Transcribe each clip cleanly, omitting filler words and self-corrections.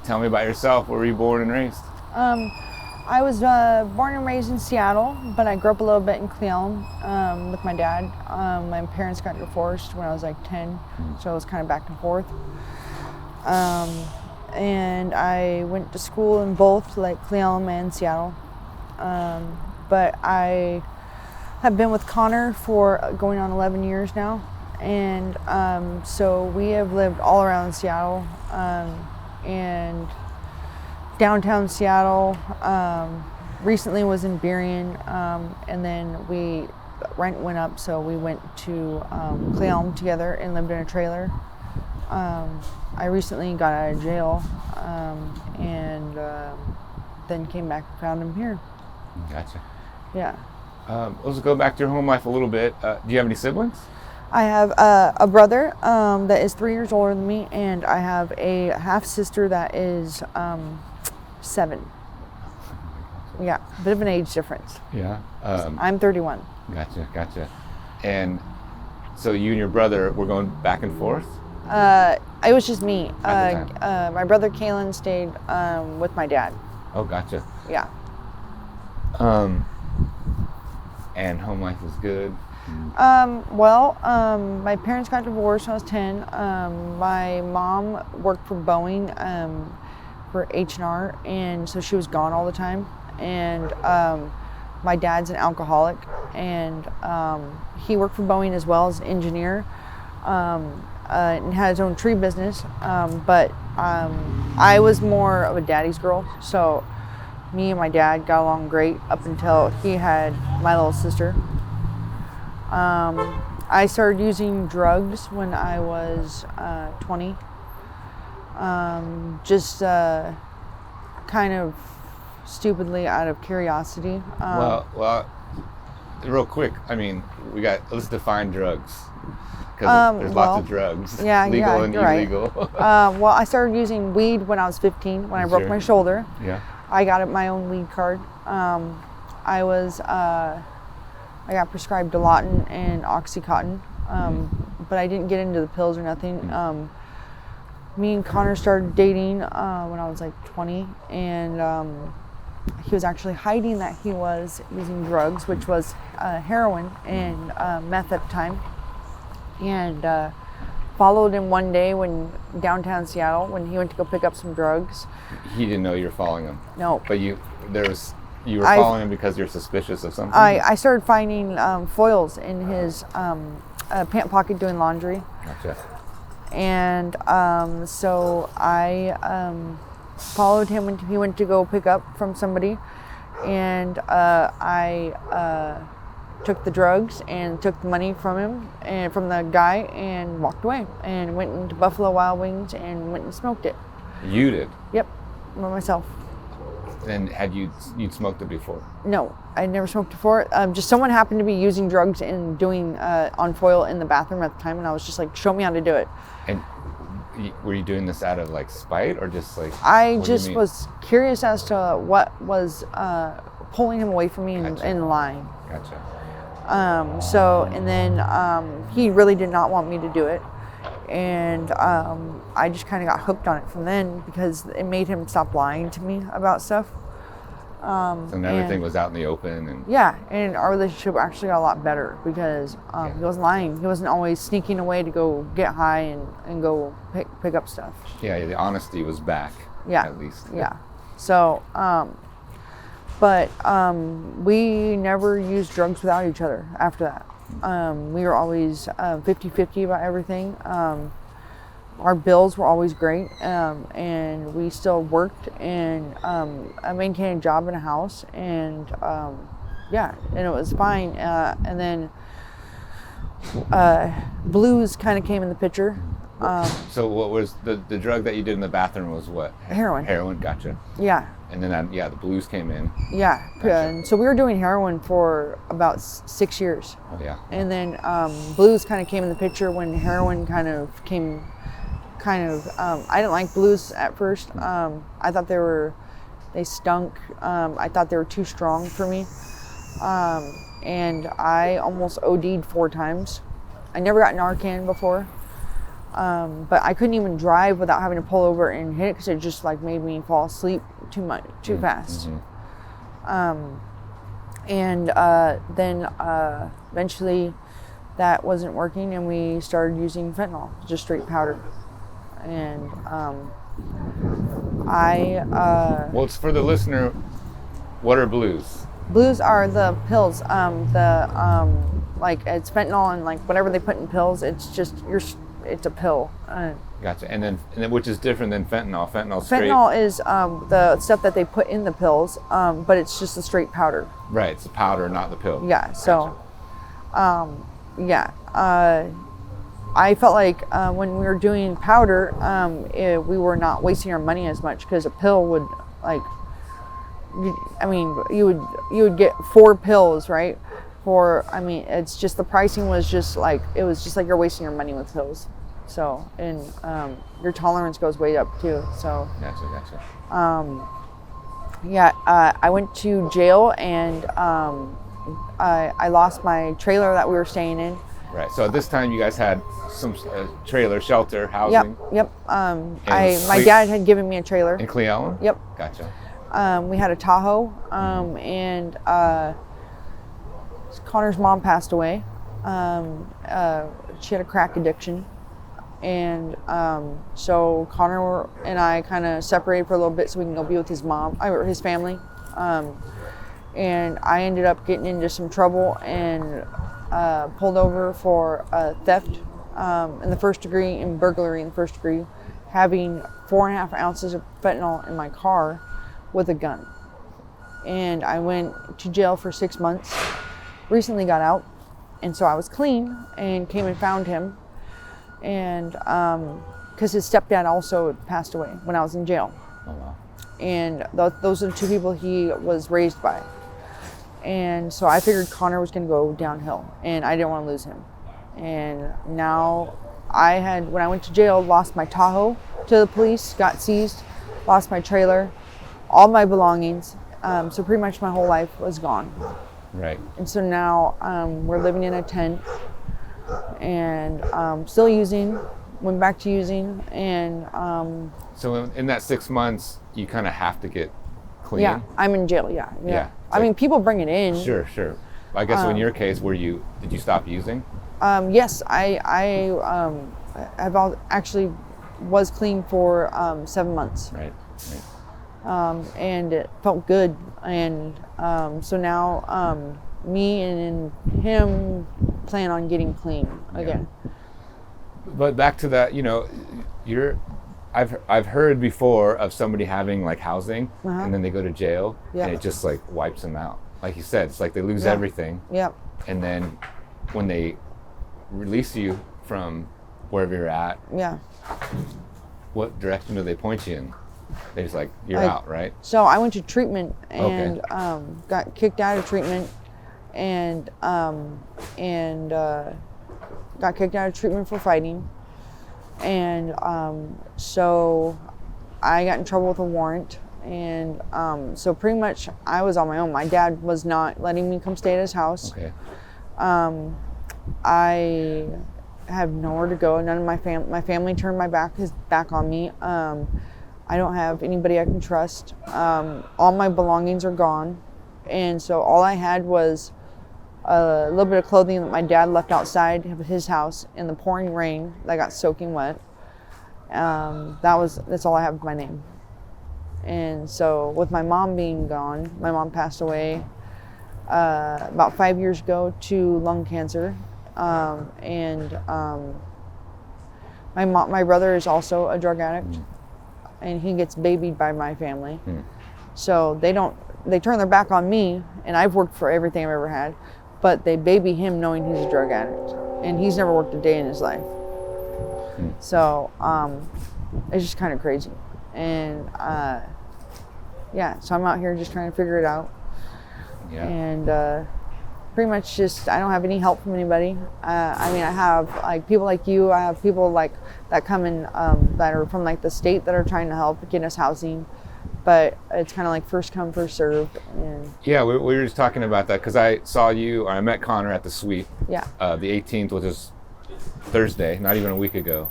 tell me about yourself. Where were you born and raised? I was born and raised in Seattle, but I grew up a little bit in Cle Elum with my dad. My parents got divorced when I was like 10, so I was kind of back and forth. And I went to school in both, like Cle Elum and Seattle. But I have been with Connor for going on 11 years now. And so we have lived all around Seattle and downtown Seattle. Recently was in Burien, and then rent went up, so we went to Cle Elum together and lived in a trailer. I recently got out of jail and then came back and found him here. Gotcha. Yeah. Let's go back to your home life a little bit. Do you have any siblings? I have a brother that is 3 years older than me, and I have a half sister that is 7. Yeah, bit of an age difference. Yeah. I'm 31. Gotcha. And so you and your brother were going back and forth? It was just me. At the time. My brother Kalen stayed with my dad. Oh, gotcha. Yeah. And home life was good? My parents got divorced when I was 10. My mom worked for Boeing for H&R, and so she was gone all the time. And my dad's an alcoholic, and he worked for Boeing as well as an engineer, and had his own tree business. But I was more of a daddy's girl, so me and my dad got along great up until he had my little sister. I started using drugs when I was 20. Just kind of stupidly out of curiosity. Well, real quick, I mean, let's define drugs. Because there's lots of drugs, legal and illegal. Right. I started using weed when I was 15, when I broke my shoulder. Yeah. I got my own weed card. I got prescribed Dilaudid and Oxycontin, but I didn't get into the pills or nothing. Me and Connor started dating when I was like 20, and he was actually hiding that he was using drugs, which was heroin and meth at the time. And followed him one day downtown Seattle when he went to go pick up some drugs. He didn't know you were following him? No. But you were following him because you're suspicious of something? I started finding foils in his pant pocket doing laundry. Gotcha. And so I followed him when he went to go pick up from somebody, and I took the drugs and took the money from him and from the guy and walked away and went into Buffalo Wild Wings and went and smoked it. You did? Yep, by myself. And had you'd smoked it before? No, I'd never smoked before. Just someone happened to be using drugs and doing on foil in the bathroom at the time, and I was just like, show me how to do it. And were you doing this out of like spite or just like? I just was curious as to what was pulling him away from me and lying. Gotcha. And then he really did not want me to do it. And I just kind of got hooked on it from then because it made him stop lying to me about stuff. So everything was out in the open. And our relationship actually got a lot better because he wasn't lying. He wasn't always sneaking away to go get high and go pick up stuff. Yeah, the honesty was back, at least. Yeah. So, but we never used drugs without each other after that. We were always 50-50 about everything. Our bills were always great, and we still worked, and I maintained a job in a house, and and it was fine. And then blues kind of came in the picture. So what was the drug that you did in the bathroom was what? Heroin. Heroin, gotcha. Yeah. And then the blues came in. Yeah, gotcha. And so we were doing heroin for about 6 years. Oh yeah. And then blues kind of came in the picture when heroin kind of came. I didn't like blues at first. I thought they stunk. I thought they were too strong for me. And I almost OD'd 4 times. I never got Narcan before. But I couldn't even drive without having to pull over and hit it because it just like made me fall asleep too fast. And then eventually that wasn't working, and we started using fentanyl, just straight powder. And well, it's for the listener. What are blues? Blues are the pills. Like it's fentanyl and like whatever they put in pills. It's just it's a pill. Gotcha. And then which is different than fentanyl. Fentanyl is the stuff that they put in the pills, but it's just a straight powder. Right. It's the powder, not the pill. Yeah. So, I felt like when we were doing powder, we were not wasting our money as much because a pill would like. You would get 4 pills, right? It's just the pricing was just like it was just like you're wasting your money with pills. So, and your tolerance goes way up too. So, Gotcha. I went to jail, and I lost my trailer that we were staying in. Right. So at this time, you guys had some trailer, shelter, housing. Yep. My dad had given me a trailer in Cle Elum. Yep. Gotcha. We had a Tahoe, and Connor's mom passed away. She had a crack addiction. And so Connor and I kind of separated for a little bit so we can go be with his family. And I ended up getting into some trouble and pulled over for theft in the first degree and burglary in the first degree, having 4.5 ounces of fentanyl in my car with a gun. And I went to jail for 6 months, recently got out, and so I was clean and came and found him. And because his stepdad also passed away when I was in jail. Oh, wow. And those are the 2 people he was raised by. And so I figured Connor was going to go downhill, and I didn't want to lose him. And now when I went to jail, lost my Tahoe to the police, got seized, lost my trailer, all my belongings. So pretty much my whole life was gone. Right. And so now we're living in a tent, and still using, went back to using, and so in that 6 months you kind of have to get clean. Yeah, I'm in jail. Yeah. I mean, people bring it in. Sure. I guess in your case, did you stop using? Yes, I actually was clean for 7 months. Right. And it felt good, and so now me and him plan on getting clean again. Yeah. But back to that, I've heard before of somebody having like housing, and then they go to jail, and it just like wipes them out. Like you said, it's like they lose everything. Yep. And then when they release you from wherever you're at, what direction do they point you in? They're just like, you're out, right? So I went to treatment and got kicked out of treatment, and got kicked out of treatment for fighting. And so I got in trouble with a warrant. And so pretty much I was on my own. My dad was not letting me come stay at his house. Okay. I have nowhere to go. None of my family turned his back on me. I don't have anybody I can trust. All my belongings are gone. And so all I had was a little bit of clothing that my dad left outside of his house in the pouring rain that got soaking wet. That's all I have of my name. And so with my mom being gone, my mom passed away about 5 years ago to lung cancer. My brother is also a drug addict, and he gets babied by my family. So they turn their back on me, and I've worked for everything I've ever had, but they baby him knowing he's a drug addict, and he's never worked a day in his life. So it's just kind of crazy. And so I'm out here just trying to figure it out. And pretty much just, I don't have any help from anybody. I have like people like you. I have people like that come in that are from like the state that are trying to help get us housing. But it's kind of like first come, first serve. And we were just talking about that because I met Connor at the suite. The 18th, which is Thursday, not even a week ago.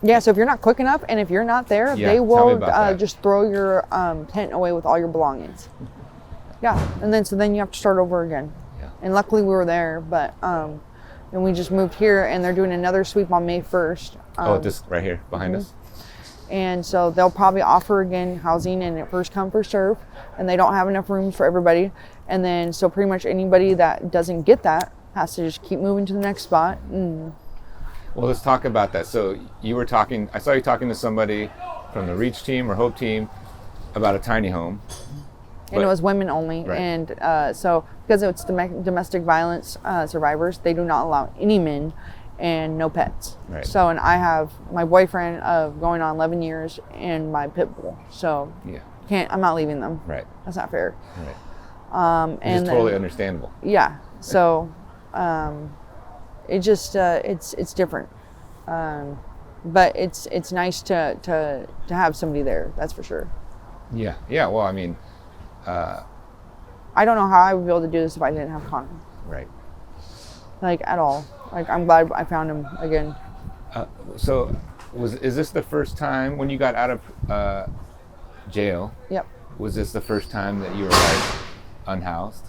Yeah, so if you're not quick enough and if you're not there, Yeah, they will that. just throw your tent away with all your belongings. Yeah, and then you have to start over again. Yeah. And luckily we were there, but and we just moved here, and they're doing another sweep on May 1st. Just right here behind us. And so they'll probably offer again housing, and it first come first serve, and they don't have enough rooms for everybody. And then so pretty much anybody that doesn't get that has to just keep moving to the next spot. Well, let's talk about that. So you were talking, I saw you talking to somebody from the Reach team or Hope team about a tiny home. And it was women only. Right. And so because it's domestic violence survivors, they do not allow any men and no pets. Right. So, and I have my boyfriend of going on 11 years and my pit bull. So I'm not leaving them. Right. That's not fair. Right. And it's totally understandable. Yeah. So, it just it's different, but it's nice to have somebody there. That's for sure. Yeah. Well, I mean, I don't know how I would be able to do this if I didn't have Connor. Right. Like at all. Like I'm glad I found him again. So, is this the first time when you got out of jail? Yep. Was this the first time that you were like unhoused?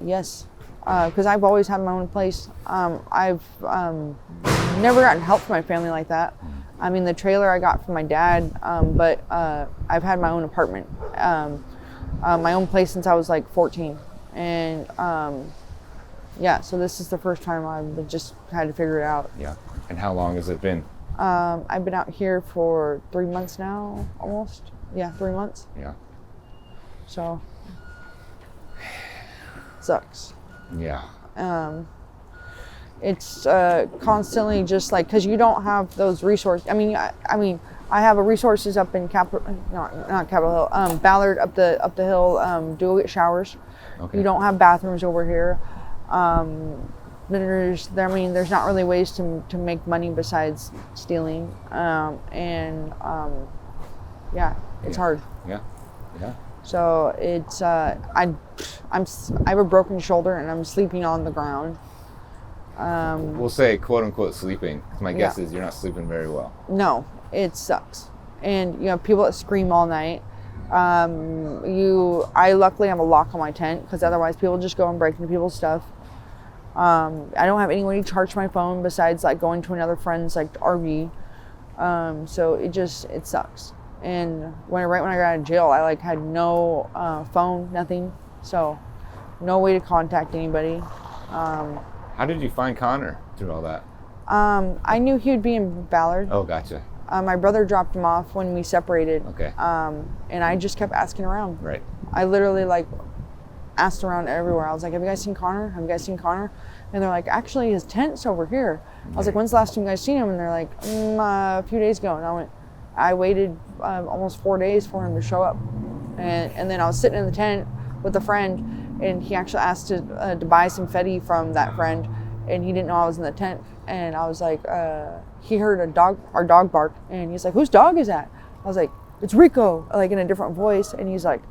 Yes. Because I've always had my own place. I've never gotten help from my family like that. I mean, the trailer I got from my dad, but I've had my own apartment, my own place since I was like 14. And so this is the first time I've just had to figure it out. Yeah. And how long has it been? I've been out here for 3 months now, almost. Yeah, 3 months. Yeah. So, sucks. Yeah. It's constantly just like, because you don't have those resources. I mean, I have resources up in not Capitol Hill, Ballard up the hill. Do get showers. Okay. You don't have bathrooms over here. There's not really ways to make money besides stealing. It's hard. Yeah. So it's I have a broken shoulder and I'm sleeping on the ground. We'll say quote unquote sleeping. My guess is you're not sleeping very well. No, it sucks. And you know, people that scream all night. I luckily have a lock on my tent because otherwise people just go and break into people's stuff. I don't have any way to charge my phone besides like going to another friend's like RV. So it sucks. And right when I got out of jail, I like had no phone, nothing. So no way to contact anybody. How did you find Connor through all that? I knew he would be in Ballard. Oh, gotcha. My brother dropped him off when we separated. Okay. And I just kept asking around. Right. I literally like asked around everywhere. I was like, have you guys seen Connor? Have you guys seen Connor? And they're like, actually his tent's over here. I was like, when's the last time you guys seen him? And they're like, a few days ago. And I waited almost 4 days for him to show up. And then I was sitting in the tent with a friend, and he actually asked to buy some fetty from that friend, and he didn't know I was in the tent. And I was like, he heard our dog bark, and he's like, whose dog is that? I was like, it's Rico, like in a different voice. And he's like,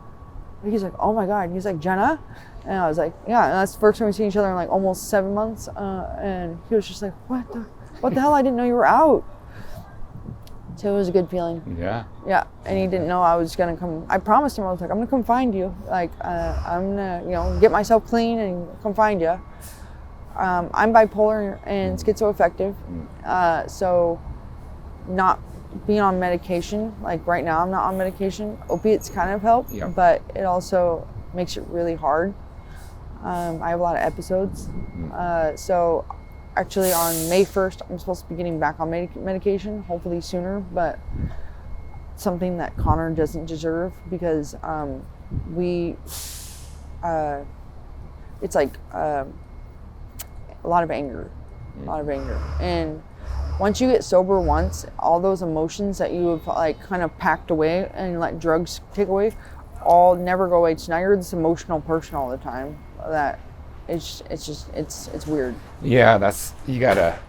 oh my God. And he's like, Jenna? And I was like, yeah. And that's the first time we seen each other in like almost 7 months. And he was just like, what the hell? I didn't know you were out. So it was a good feeling. Yeah. Yeah. And he didn't know I was going to come. I promised him, I was like, I'm going to come find you. Like, I'm going to, get myself clean and come find you. I'm bipolar and schizoaffective. So not being on medication, like right now I'm not on medication. Opiates kind of help, but it also makes it really hard. I have a lot of episodes. So actually on May 1st, I'm supposed to be getting back on medication, hopefully sooner, but something that Connor doesn't deserve because it's like a lot of anger. And once you get sober once, all those emotions that you have like kind of packed away and let drugs take away all never go away. So now you're this emotional person all the time that it's weird. Yeah, you gotta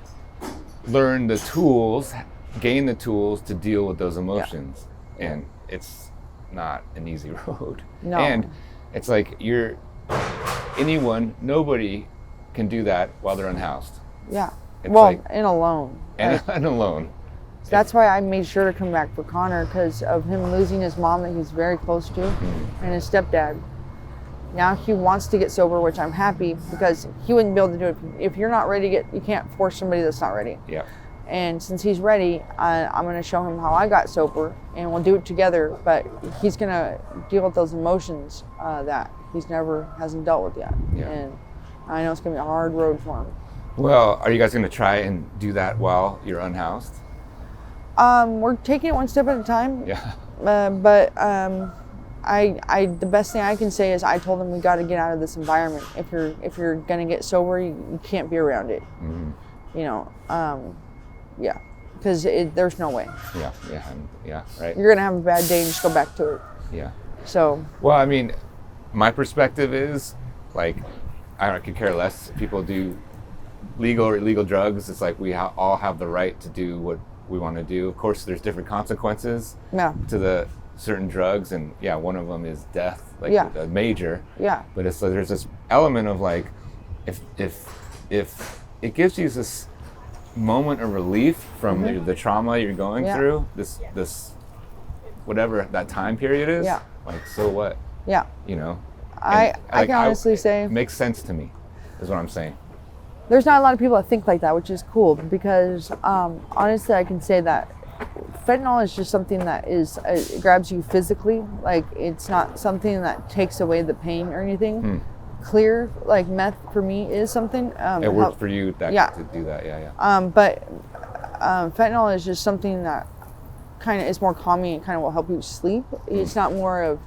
learn the tools, gain the tools to deal with those emotions. Yeah. And it's not an easy road. No. And it's like nobody can do that while they're unhoused. Yeah. It's and alone. And alone. That's why I made sure to come back for Connor, because of him losing his mom that he's very close to, and his stepdad. Now he wants to get sober, which I'm happy, because he wouldn't be able to do it. If you're not ready to get, you can't force somebody that's not ready. Yeah. And since he's ready, I'm going to show him how I got sober, and we'll do it together. But he's going to deal with those emotions that hasn't dealt with yet. Yeah. And I know it's going to be a hard road for him. Well, are you guys going to try and do that while you're unhoused? We're taking it one step at a time. Yeah. But the best thing I can say is I told him we got to get out of this environment. If you're going to get sober, you can't be around it. Mm-hmm. You know. Yeah, because there's no way. Yeah, right. You're gonna have a bad day and just go back to it. Yeah. So. Well, I mean, my perspective is like, I could care less if people do legal or illegal drugs. It's like we all have the right to do what we want to do. Of course, there's different consequences to the certain drugs, and one of them is death, like a major. Yeah. But it's like there's this element of like, if it gives you this moment of relief from the trauma you're going through, this whatever that time period is, like, so what? Yeah. You know? I can honestly say it makes sense to me, is what I'm saying. There's not a lot of people that think like that, which is cool, because honestly I can say that fentanyl is just something that it grabs you physically. Like, it's not something that takes away the pain or anything. Clear, like meth for me is something. It worked for you to do that, but fentanyl is just something that kind of is more calming and kind of will help you sleep. It's not more of,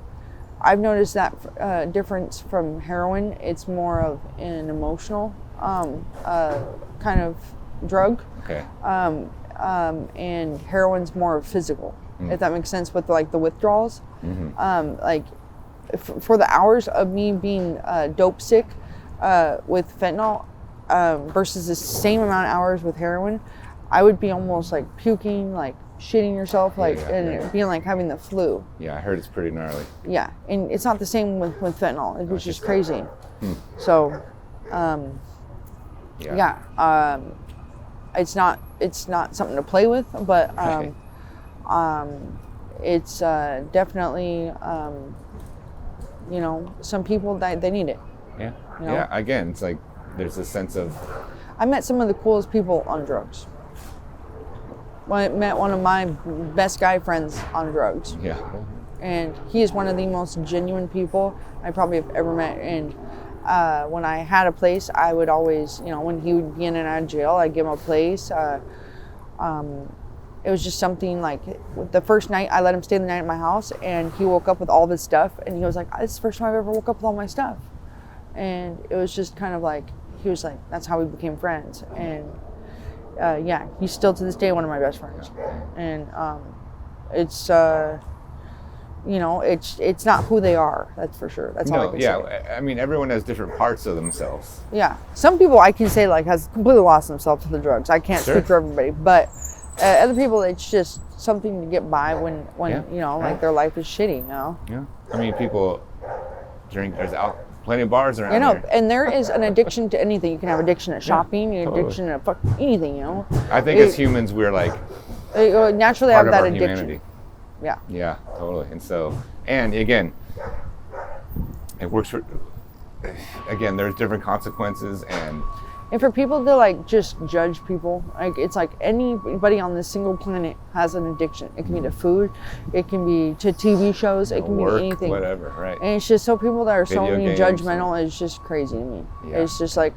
I've noticed that difference from heroin. It's more of an emotional kind of drug. Okay. And heroin's more physical, if that makes sense, with like the withdrawals. Like, for the hours of me being dope sick with fentanyl versus the same amount of hours with heroin, I would be almost like puking, like shitting yourself, like and being like having the flu. Yeah, I heard it's pretty gnarly. Yeah, and it's not the same with fentanyl, which is crazy. So, it's not something to play with, but it's definitely. You know, some people they need it. Yeah. You know? Yeah. Again, it's like there's a sense of. I met some of the coolest people on drugs. I met one of my best guy friends on drugs. Yeah. And he is one of the most genuine people I probably have ever met. And when I had a place, I would always, you know, when he would be in and out of jail, I'd give him a place. It was just something like, the first night I let him stay the night at my house, and he woke up with all of his stuff, and he was like, "This is the first time I've ever woke up with all my stuff." And it was just kind of like, he was like, that's how we became friends. And he's still to this day one of my best friends. And it's you know, it's not who they are, that's for sure. That's all I can say. I mean, everyone has different parts of themselves. Yeah, some people I can say like has completely lost themselves to the drugs. I can't speak for everybody, but other people, it's just something to get by when you know, like their life is shitty, you know? Yeah. I mean, people drink, there's plenty of bars around here. And there is an addiction to anything. You can have addiction to shopping, addiction to anything, you know? I think as humans, we're like, naturally have that addiction. Humanity. Yeah. Yeah, totally. And so, and again, it works for, again, there's different consequences, and for people to like just judge people, like it's like anybody on this single planet has an addiction. It can be to food, it can be to TV shows, it can be to anything. Whatever, right. And it's just so people that are so games, judgmental is just crazy to me. Yeah. It's just like,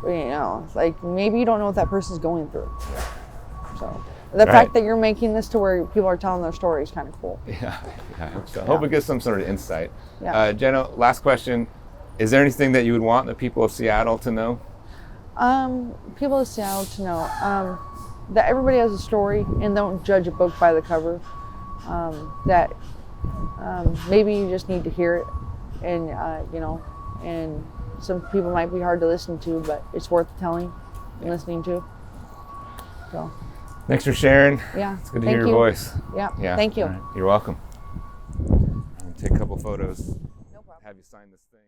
you know, like maybe you don't know what that person's going through. So the fact that you're making this to where people are telling their story is kind of cool. Yeah, I hope so. I hope it gives some sort of insight. Yeah. Jenna, last question. Is there anything that you would want the people of Seattle to know? People of Seattle to know that everybody has a story, and don't judge a book by the cover. That maybe you just need to hear it, and you know, and some people might be hard to listen to, but it's worth telling and listening to. So. Thanks for sharing. Yeah. It's good to hear your voice. Yeah. Thank you. Right. You're welcome. I'll take a couple photos. No problem. Have you sign this thing.